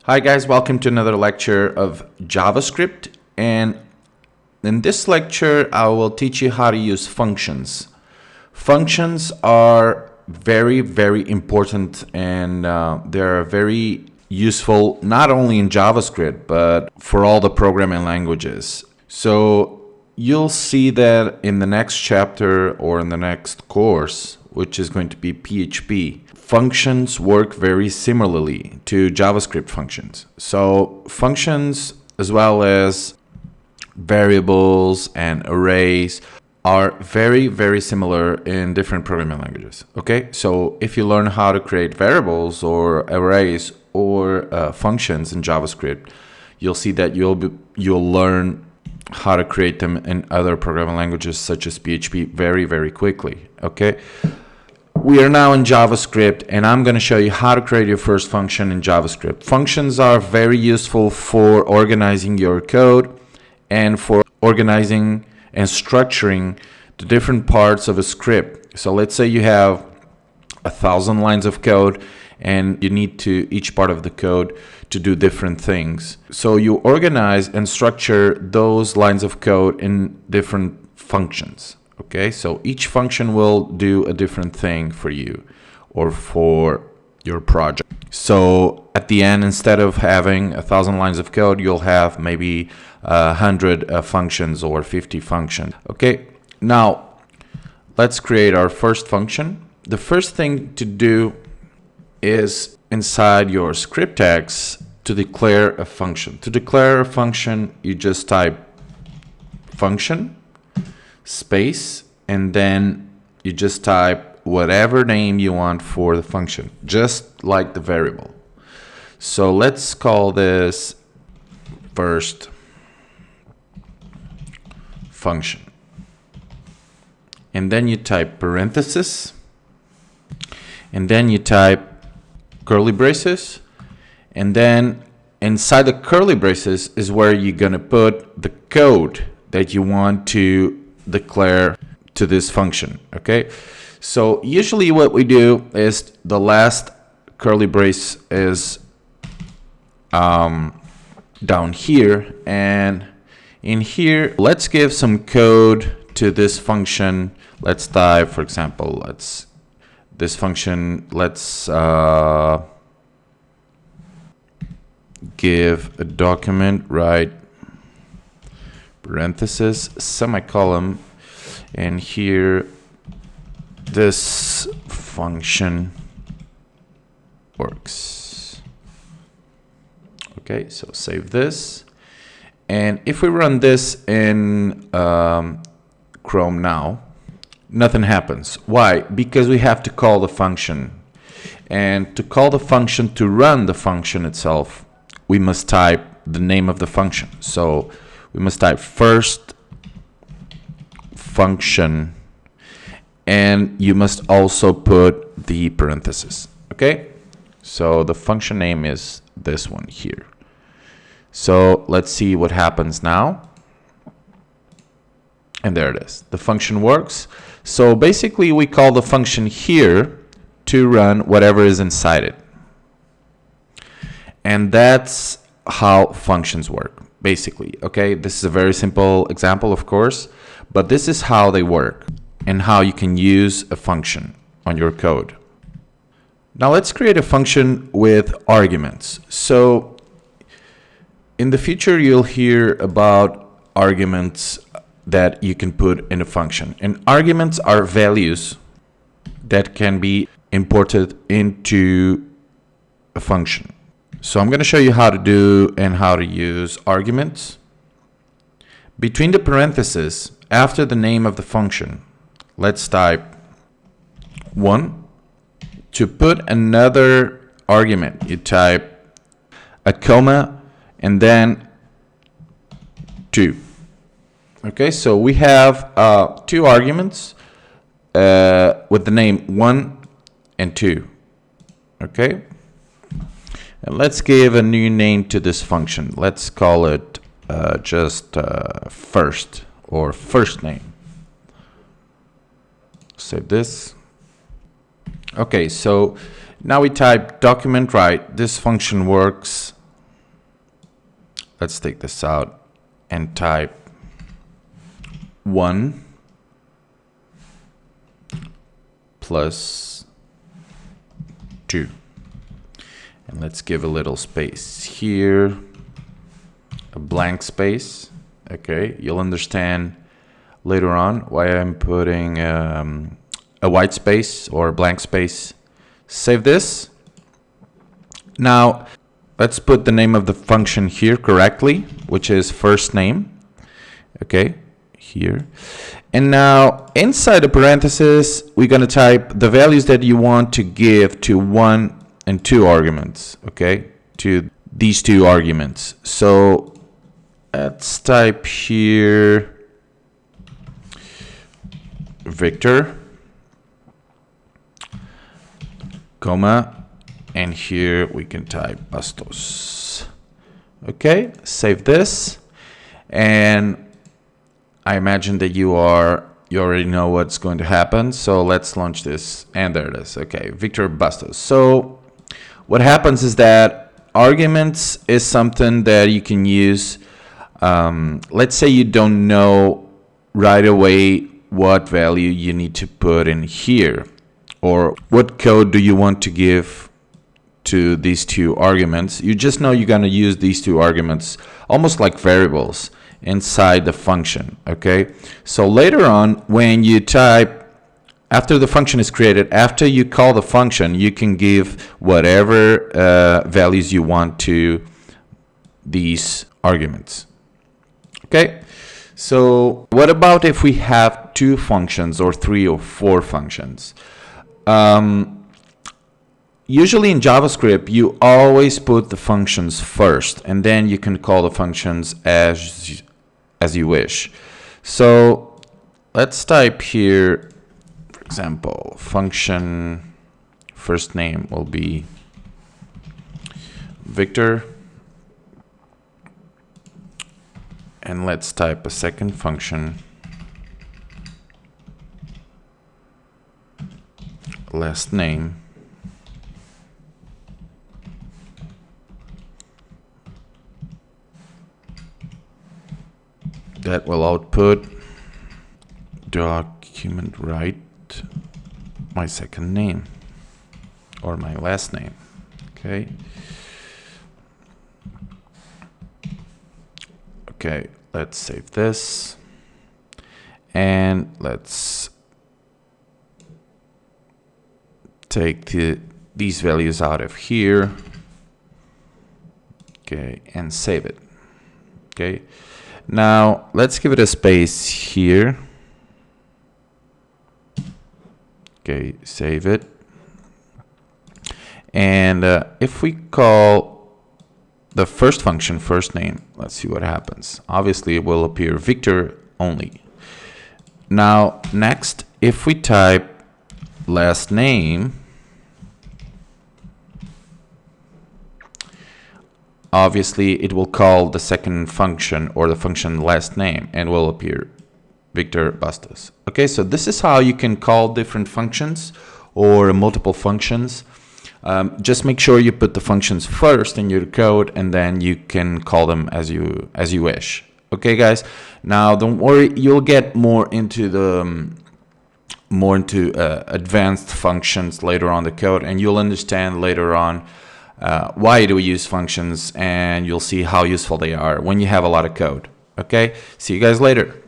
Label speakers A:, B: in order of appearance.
A: Hi guys, welcome to another lecture of JavaScript, and in this lecture I will teach you how to use functions. Functions are very important, and they're very useful not only in JavaScript but for all the programming languages. So you'll see that in the next chapter or in the next course, which is going to be PHP. Functions work very similarly to JavaScript functions. So functions, as well as variables and arrays, are very similar in different programming languages. Okay, so if you learn how to create variables or arrays or functions in JavaScript, you'll see that you'll learn how to create them in other programming languages such as PHP very quickly. Okay. We are now in JavaScript, and I'm going to show you how to create your first function in JavaScript. Functions are very useful for organizing your code and for organizing and structuring the different parts of a script. So let's say you have 1,000 lines of code and you need to each part of the code to do different things. So you organize and structure those lines of code in different functions. Okay, so each function will do a different thing for you or for your project. So at the end, instead of having 1,000 lines of code, you'll have maybe 100 functions or 50 functions. Okay, now let's create our first function. The first thing to do is inside your script tags to declare a function. To declare a function, you just type function space, and then you just type whatever name you want for the function, just like the variable. So let's call this first function, and then you type parenthesis, and then you type curly braces, and then inside the curly braces is where you're gonna put the code that you want to declare to this function. Okay, so usually what we do is the last curly brace is down here, and in here let's give some code to this function. Let's type, for example, let's give a document, right, parenthesis, semicolon, and here this function works. Okay, so save this, and if we run this in Chrome now, nothing happens. Why? Because we have to call the function, and to call the function, to run the function itself, we must type the name of the function. So we must type first function, and you must also put the parentheses. Okay, so the function name is this one here. So let's see what happens now, and there it is. The function works. So basically we call the function here to run whatever is inside it, and that's how functions work basically. Okay, this is a very simple example, of course, but this is how they work and how you can use a function on your code. Now let's create a function with arguments. So in the future you'll hear about arguments that you can put in a function, and arguments are values that can be imported into a function. So I'm going to show you how to do and how to use arguments. Between the parentheses, after the name of the function, let's type 1. To put another argument, you type a comma and then 2. Okay, so we have 2 arguments with the name 1 and 2. Okay. And let's give a new name to this function. Let's call it just first, or first name. Save this. Okay, so now we type document, right? This function works let's take this out and type 1 plus 2. And let's give a little space here, a blank space. Okay, you'll understand later on why I'm putting a white space or a blank space. Save this. Now, let's put the name of the function here correctly, which is first name. Okay, here. And now, inside the parentheses, we're going to type the values that you want to give to 1 and 2 arguments. Okay, to these 2 arguments. So, let's type here Victor, comma, and here we can type Bastos. Okay, save this. And I imagine that you already know what's going to happen. So let's launch this. And there it is. Okay, Victor Bastos. So what happens is that arguments is something that you can use. Let's say you don't know right away what value you need to put in here, or what code do you want to give to these 2 arguments. You just know you're going to use these 2 arguments almost like variables inside the function. Okay, so later on, when you type, after the function is created, after you call the function, you can give whatever values you want to these arguments. Okay, so what about if we have 2 functions or 3 or 4 functions? Usually in JavaScript, you always put the functions first, and then you can call the functions as you wish. So let's type here, for example, function first name will be Victor. And let's type a second function, last name. That will output document write my second name or my last name. Okay. Okay, let's save this and let's take these values out of here. Okay, and save it. Okay, now let's give it a space here. Okay, save it. And if we call the first function first name, let's see what happens. Obviously, it will appear Victor only. Now, next, if we type last name, obviously, it will call the second function or the function last name and will appear Victor Bastos. Okay, so this is how you can call different functions or multiple functions. Just make sure you put the functions first in your code, and then you can call them as you wish. Okay, guys. Now, don't worry. You'll get more into advanced functions later on the code, and you'll understand later on why do we use functions, and you'll see how useful they are when you have a lot of code. Okay. See you guys later.